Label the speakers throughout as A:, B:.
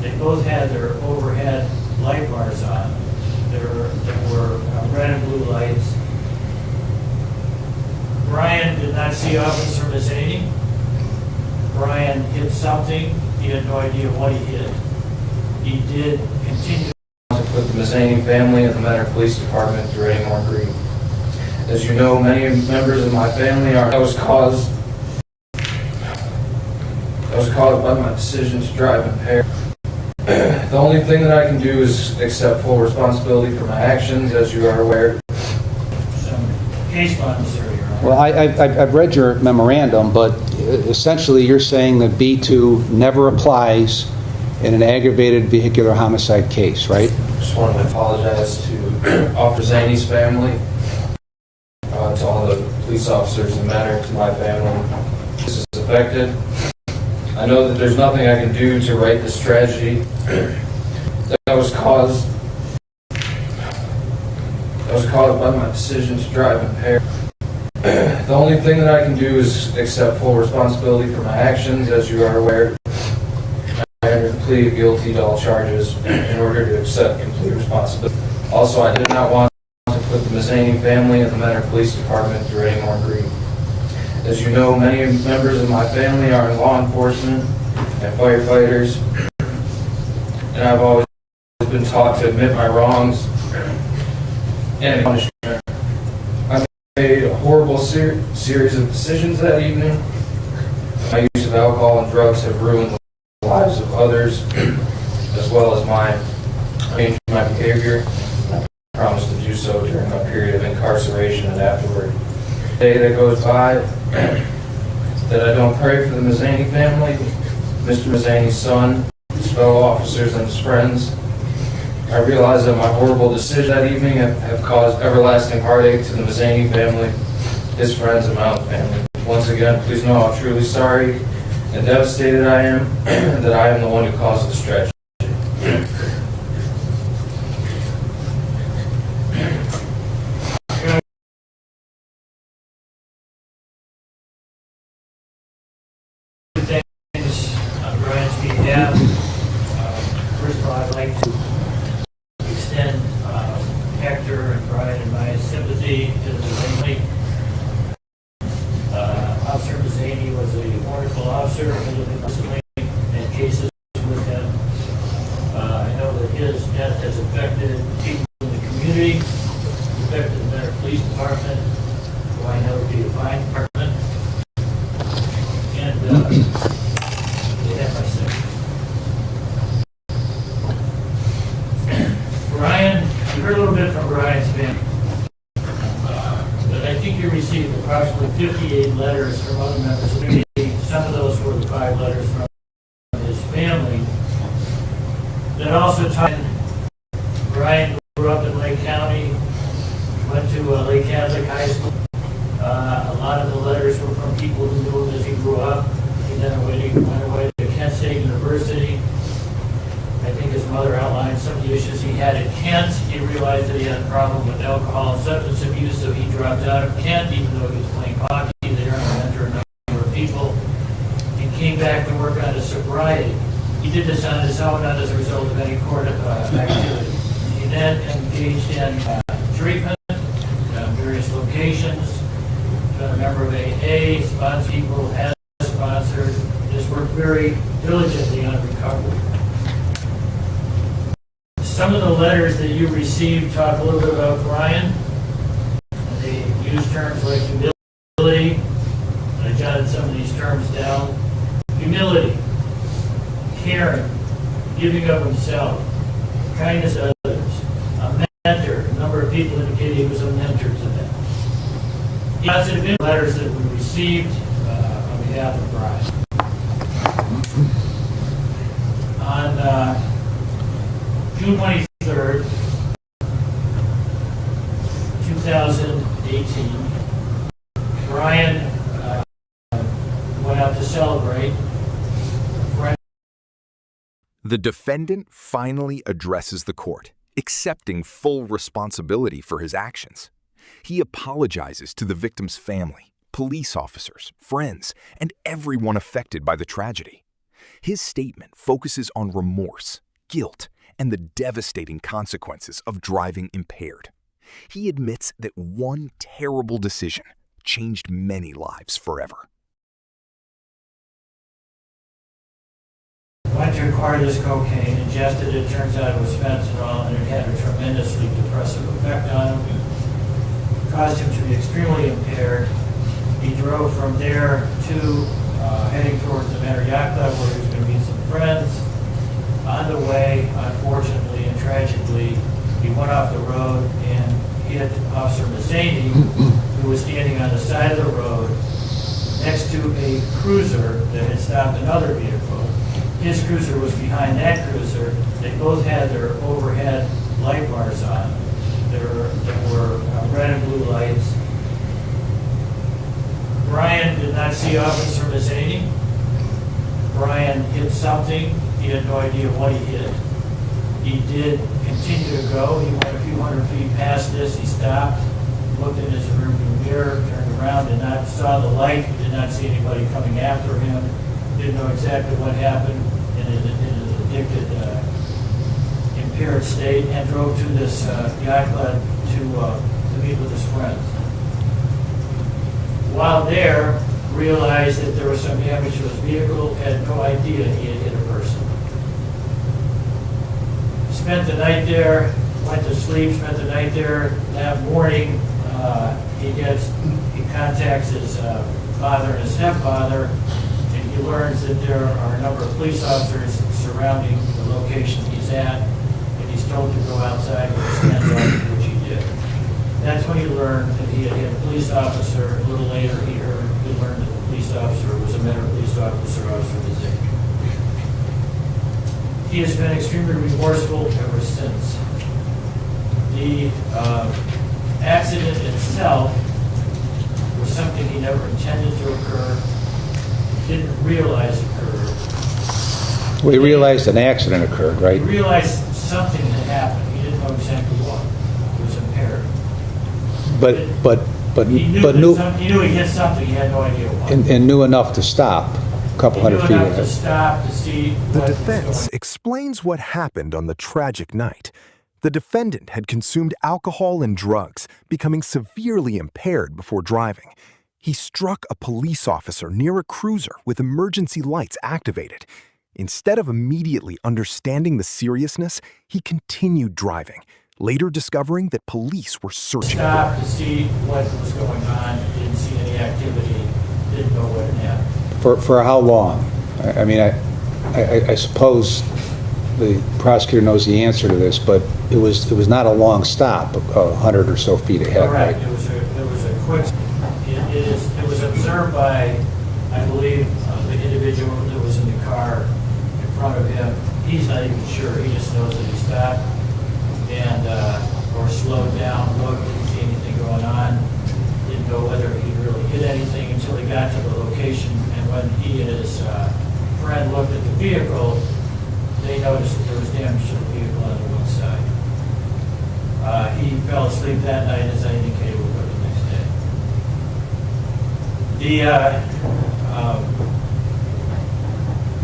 A: They both had their overhead light bars on. There were red and blue lights. Brian did not see Officer Mazzini. Brian hit something. He had no idea what he hit. He did continue
B: to put the Mazzini family and the Mentor Police Department through any more grief. As you know, many members of my family are. That was caused by my decision to drive impaired. The only thing that I can do is accept full responsibility for my actions, as you are aware.
A: some case funds there.
C: Well, I've read your memorandum, but essentially you're saying that B2 never applies in an aggravated vehicular homicide case, right?
B: Just wanted to apologize to Officer Andy's family, to all the police officers that matter to my family. This is affected. I know that there's nothing I can do to right this tragedy that was caused by my decision to drive impaired. The only thing that I can do is accept full responsibility for my actions, as you are aware. I entered a plea of guilty to all charges in order to accept complete responsibility. Also, I did not want to put the Mazzini family and the Mentor Police Department through any more grief. As you know, many members of my family are in law enforcement and firefighters, and I've always been taught to admit my wrongs and punishment. I made a horrible series of decisions that evening. My use of alcohol and drugs have ruined the lives of others, as well as mine. I changed my behavior. I promised to do so during my period of incarceration and afterward. The day that goes by that I don't pray for the Mazzini family, Mr. Mazzini's son, his fellow officers, and his friends. I realize that my horrible decisions that evening have caused everlasting heartache to the Mazzini family, his friends, and my own family. Once again, please know how truly sorry and devastated I am that I am the one who caused this tragedy.
A: First of all, I'd like to extend Hector and Brian and my sympathy to the family. Officer Mazzini was a wonderful officer. He lived personally and cases with him. I know that his death has affected people in the community, affected the Mentor Police Department, who I know to be a fine department. And they have my sympathy. Brian, you heard a little bit from Brian's family, but I think you received approximately 58 letters from other members of the community. Some of those were the 5 letters from his family. That also tied. Brian grew up in Lake County, went to Lake Catholic High School. A lot of the letters were from people who knew him as he grew up. He then went away to Kent State University. I think his mother outlined some of the issues he had at Kent. He realized that he had a problem with alcohol and substance abuse, so he dropped out of Kent, even though he was playing hockey there and mentored a number of people. He came back to work on his sobriety. He did this on his own, not as a result of any court activity. He then engaged in treatment at various locations, been a member of AA, sponsored people, has sponsored, just worked very diligently on recovery. Some of the letters that you received talk a little bit about Brian. They use terms like humility. I jotted some of these terms down. Humility, caring, giving of himself, kindness to others, a mentor. A number of people indicated he was a mentor to them. Positive letters that we received on behalf of Brian. On June 23rd, 2018, Brian went out to celebrate.
D: The defendant finally addresses the court, accepting full responsibility for his actions. He apologizes to the victim's family, police officers, friends, and everyone affected by the tragedy. His statement focuses on remorse, guilt, and the devastating consequences of driving impaired. He admits that one terrible decision changed many lives forever.
A: Went to acquire this cocaine, ingested it, turns out it was fentanyl, and it had a tremendously depressive effect on him. Caused him to be extremely impaired. He drove from there to heading towards the Manor Yacht Club where he was going to meet some friends. On the way, unfortunately and tragically, he went off the road and hit Officer Mazzini, who was standing on the side of the road next to a cruiser that had stopped another vehicle. His cruiser was behind that cruiser. They both had their overhead light bars on. There were red and blue lights. Brian did not see Officer Mazzini. Brian hit something. He had no idea what he hit. He did continue to go. He went a few hundred feet past this. He stopped, looked in his rearview mirror, turned around, saw the light, did not see anybody coming after him, didn't know exactly what happened in an addicted, impaired state, and drove to this yacht club to meet with his friends. While there, realized that there was some damage to his vehicle, had no idea he had hit a person. Spent the night there, went to sleep, spent the night there. That morning, he contacts his father and his stepfather, and he learns that there are a number of police officers surrounding the location he's at, and he's told to go outside with his hands up, which he did. That's when he learned that he had hit a police officer. A little later, he learned that the police officer was a Metro police officer, Officer Mazzini. He has been extremely remorseful ever since. The accident itself was something he never intended to occur, didn't realize occurred.
C: Well, he realized an accident occurred, right?
A: He realized something had happened. He didn't know exactly what. He was impaired.
C: But
A: he knew he hit something. He had no idea what.
C: And knew enough to stop a couple hundred feet
A: He knew enough
C: ahead.
A: to stop to see
D: The
A: what was
D: defense
A: going.
D: explains what happened on the tragic night. The defendant had consumed alcohol and drugs, becoming severely impaired before driving. He struck a police officer near a cruiser with emergency lights activated. Instead of immediately understanding the seriousness, he continued driving, later discovering that police were searching for
A: Stopped
D: him.
A: to see what was going on. Didn't see any activity. Didn't know what had happened.
C: For how long? I suppose the prosecutor knows the answer to this, but it was not a long stop, 100 or so feet ahead,
A: Correct.
C: right?
A: It was a quick. It was observed by, I believe, the individual that was in the car in front of him. He's not even sure. He just knows that he stopped and or slowed down, looked, didn't see anything going on. Didn't know whether he really hit anything until he got to the location. And when he and his friend looked at the vehicle, they noticed that there was damage to the vehicle on the one side. He fell asleep that night, as I indicated, woke up the next day.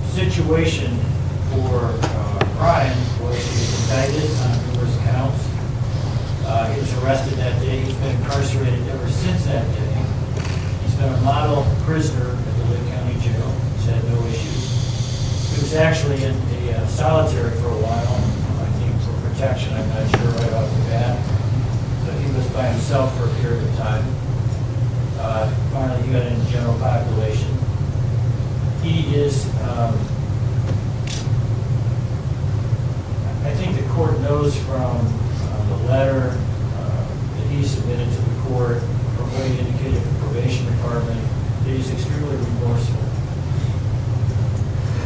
A: The situation for Brian was he was indicted on numerous counts. He was arrested that day. He's been incarcerated ever since that day. He's been a model prisoner at the Lake County Jail. He's had no issues. He was actually in a solitary for a while, I think for protection, I'm not sure right off the bat. But he was by himself for a period of time. Finally, he got into general population. He is, I think the court knows from the letter that he submitted to the court, from what he indicated to the probation department, that he's extremely remorseful.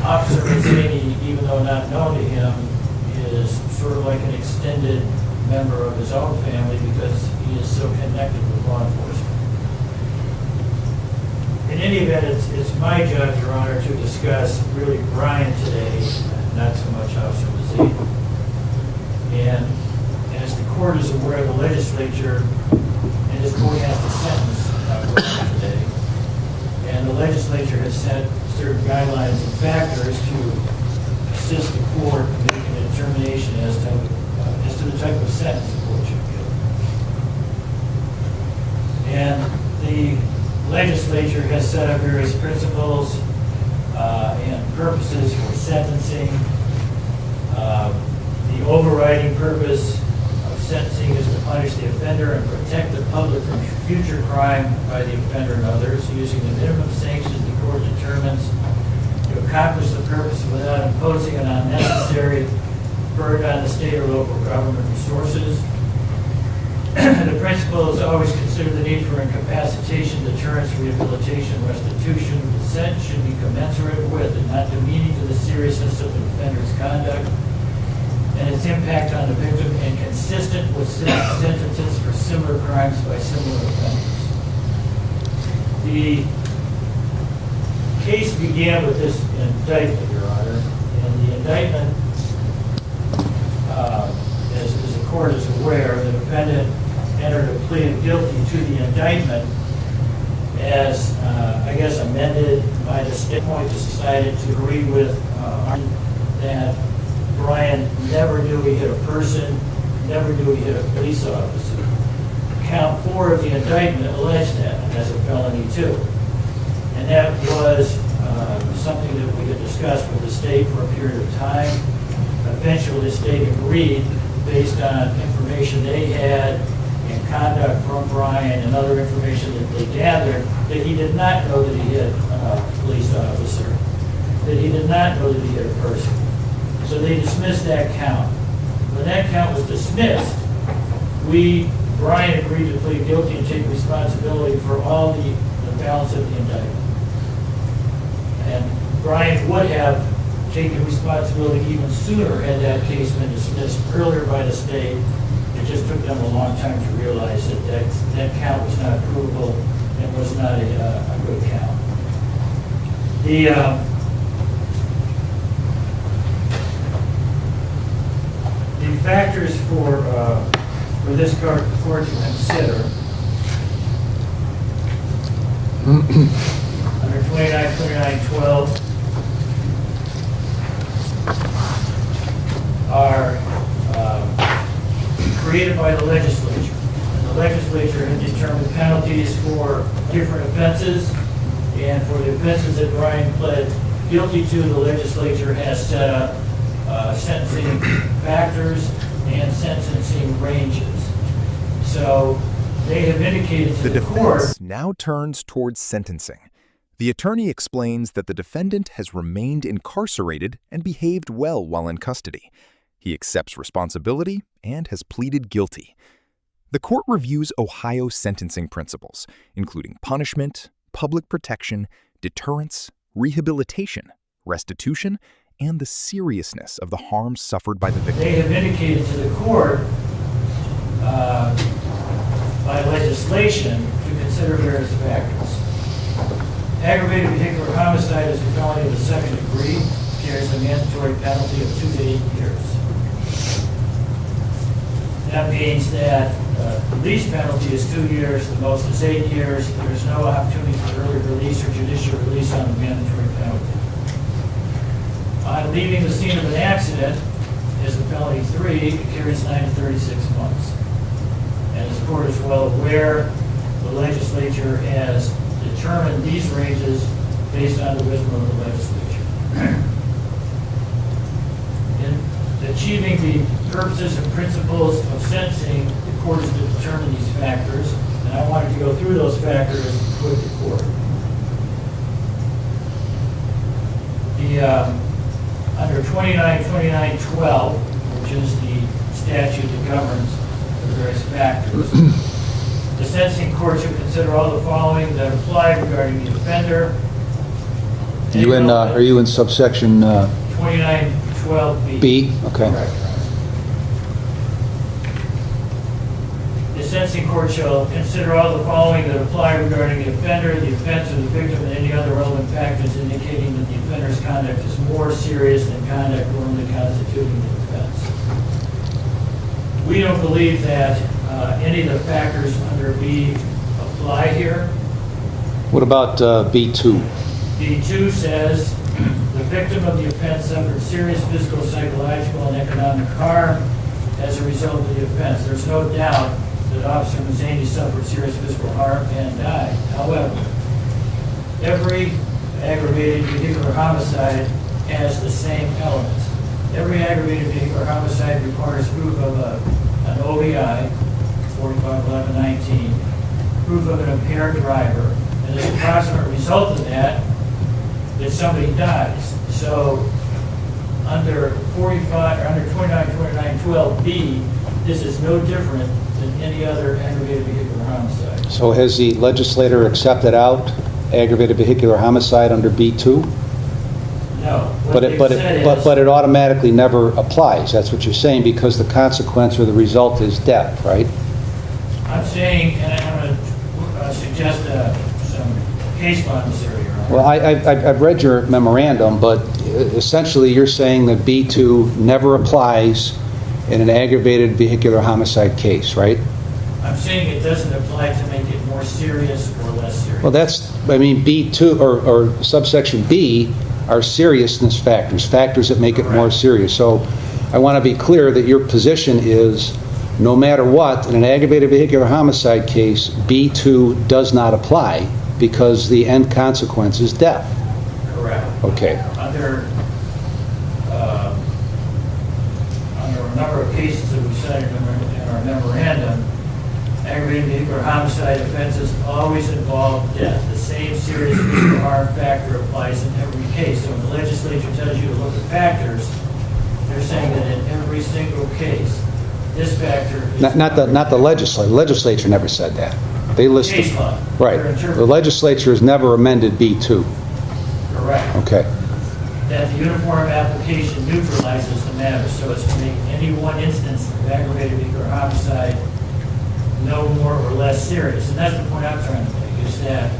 A: Officer Mazzini, even though not known to him, is sort of like an extended member of his own family because he is so connected with law enforcement. In any event, it's my job, Your Honor, to discuss really Brian today, not so much Officer Mazzini. And as the court is aware, the legislature and this court has to sentence Brian today. And the legislature has set certain guidelines and factors to assist the court in making a determination as to the type of sentence the court should give. And the legislature has set up various principles and purposes for sentencing. The overriding purpose of sentencing is to punish the offender and protect the public from future crime by the offender and others, using the minimum sanctions the court determines to accomplish the purpose without imposing an unnecessary burden on the state or local government resources. The principle is always consider the need for incapacitation, deterrence, rehabilitation, restitution. The sentence should be commensurate with and not demeaning to the seriousness of the offender's conduct and its impact on the victim, and consistent with sentences for similar crimes by similar offenders. The case began with this indictment, Your Honor, and the indictment, as the court is aware, the defendant entered a plea of guilty to the indictment as, I guess, amended by the state point, decided to agree with that Brian never knew he hit a person, never knew he hit a police officer. Count 4 of the indictment alleged that as a felony too. And that was something that we had discussed with the state for a period of time. Eventually the state agreed, based on information they had and conduct from Brian and other information that they gathered, that he did not know that he hit a police officer, that he did not know that he hit a person. So they dismissed that count. When that count was dismissed, Brian agreed to plead guilty and take responsibility for all the balance of the indictment. And Brian would have taken responsibility even sooner had that case been dismissed earlier by the state. It just took them a long time to realize that that count was not provable and was not a good count. The factors for this court to consider under 29-29-12 are created by the legislature. And the legislature had determined penalties for different offenses, and for the offenses that Brian pled guilty to, the legislature has set up sentencing factors and sentencing ranges. So they have indicated to the court.
D: The defense now turns towards sentencing. The attorney explains that the defendant has remained incarcerated and behaved well while in custody. He accepts responsibility and has pleaded guilty. The court reviews Ohio sentencing principles, including punishment, public protection, deterrence, rehabilitation, restitution, and the seriousness of the harm suffered by the victim.
A: They have indicated to the court by legislation to consider various factors. Aggravated vehicular homicide is a felony of the second degree, carries a mandatory penalty of 2 to 8 years. That means that the least penalty is 2 years, the most is 8 years. There's no opportunity for early release or judicial release on the mandatory penalty. On leaving the scene of an accident is a felony 3, it carries 9 to 36 months. And as the court is well aware, the legislature has determined these ranges based on the wisdom of the legislature. In achieving the purposes and principles of sentencing, the court is to determine these factors, and I wanted to go through those factors with the court. Under 29-29-12, which is the statute that governs the various factors, the sentencing court should consider all the following that apply regarding the offender.
C: Are you in subsection
A: 29-12B?
C: B? Okay.
A: Correct. The sentencing court shall consider all the following that apply regarding the offender, the offense, or the victim, and any other relevant factors indicating that the offender's conduct is more serious than conduct normally constituting the offense. We don't believe that any of the factors under B apply here.
C: What about B2?
A: B2 says, the victim of the offense suffered serious physical, psychological, and economic harm as a result of the offense. There's no doubt that Officer Mazzini suffered serious physical harm and died. However, every aggravated vehicular homicide has the same elements. Every aggravated vehicular homicide requires proof of an OVI, 451119, proof of an impaired driver, and as a proximate result of that somebody dies. So under 292912B, this is no different than any other aggravated vehicular homicide.
C: So has the legislator accepted out aggravated vehicular homicide under B2?
A: No.
C: But it automatically never applies. That's what you're saying, because the consequence or the result is death, right?
A: I'm saying, and I'm going to suggest some case law in this area.
C: Well, I've read your memorandum, but essentially you're saying that B2 never applies in an aggravated vehicular homicide case, right?
A: I'm saying it doesn't apply to make it more serious or less serious.
C: Well, B2 or subsection B are seriousness factors that make it more serious. So I want to be clear that your position is no matter what, in an aggravated vehicular homicide case, B2 does not apply because the end consequence is death.
A: Correct.
C: Okay.
A: Under a number of cases that we cited in our memorandum, aggravated vehicular homicide offenses always involve death. The same serious physical harm factor applies in every case. So when the legislature tells you to look at factors, they're saying that in every single case, this factor is
C: Not the legislature. The legislature never said that. They listed
A: case law.
C: right. The legislature has never amended B2.
A: Correct.
C: Okay.
A: That the uniform application neutralizes the matter, so as to make any one instance of aggravated vehicular homicide no more or less serious. And that's the point I'm trying to make, is that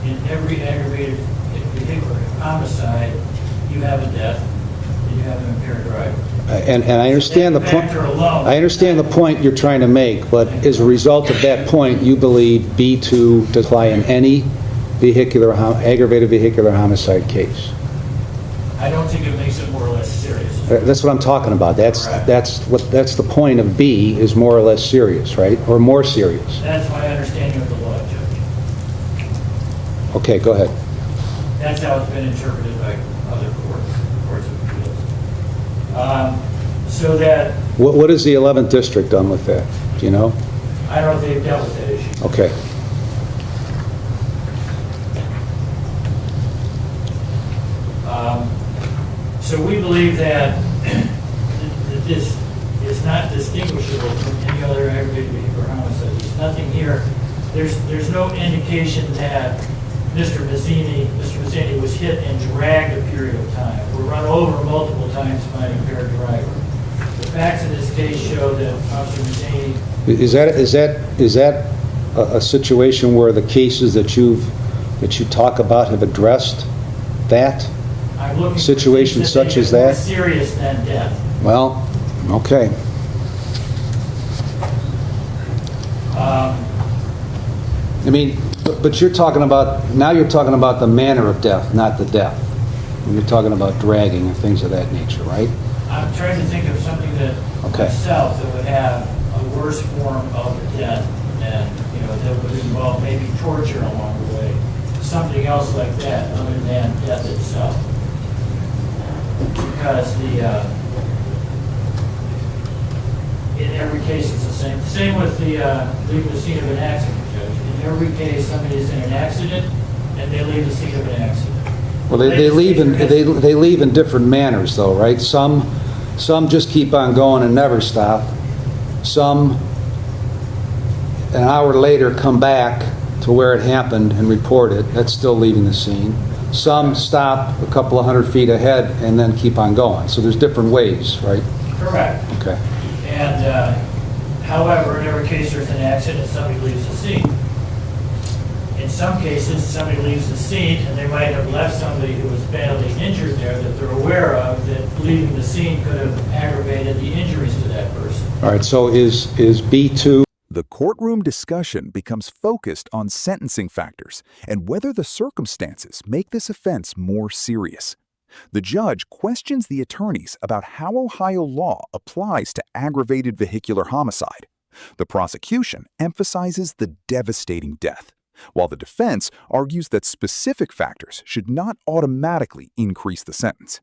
A: in every aggravated vehicular homicide, you have a death and you have an impaired driver.
C: And I understand the point. I understand the point you're trying to make, but as a result of that point, you believe B2 does apply in any aggravated vehicular homicide case.
A: I don't think it makes it more or less serious.
C: That's what I'm talking about. That's the point of B, is more or less serious, right? Or more serious.
A: That's my understanding of the law, Judge.
C: Okay, go ahead.
A: That's how it's been interpreted by other courts of appeals. So that
C: What has the 11th District done with that? Do you know?
A: I don't know if they've dealt with that issue.
C: Okay.
A: So we believe that this is not distinguishable from any other aggravated vehicular homicide. There's nothing here. There's no indication that Mr. Mazzini was hit and dragged a period of time, or run over multiple times by an impaired driver. The facts in this case show that Officer Mazzini...
C: Is that a situation where the cases that you talk about have addressed that?
A: I'm looking
C: Situations
A: for
C: such as
A: more
C: that?
A: serious than death.
C: Well, okay. I mean, but you're talking about the manner of death, not the death. When you're talking about dragging and things of that nature, right?
A: I'm trying to think of something that myself that would have a worse form of death, and that would involve maybe torture along the way, something else like that other than death itself. Because in every case it's the same. Same with the leaving the scene of an accident, Judge. In every case, somebody is in an accident and they leave the scene of an accident.
C: Well, they leave in different manners, though, right? Some just keep on going and never stop. Some, an hour later, come back to where it happened and report it. That's still leaving the scene. Some stop a couple of 100 feet ahead and then keep on going. So there's different ways, right?
A: Correct.
C: Okay.
A: And however, in every case there's an accident, somebody leaves the scene. In some cases, somebody leaves the scene and they might have left somebody who was badly injured there that they're aware of, that leaving the scene could have aggravated the injuries to that person.
C: All right, so is B2...
D: The
E: The courtroom discussion becomes focused on sentencing factors and whether the circumstances make this offense more serious. The judge questions the attorneys about how Ohio law applies to aggravated vehicular homicide. The prosecution emphasizes the devastating death, while the defense argues that specific factors should not automatically increase the sentence.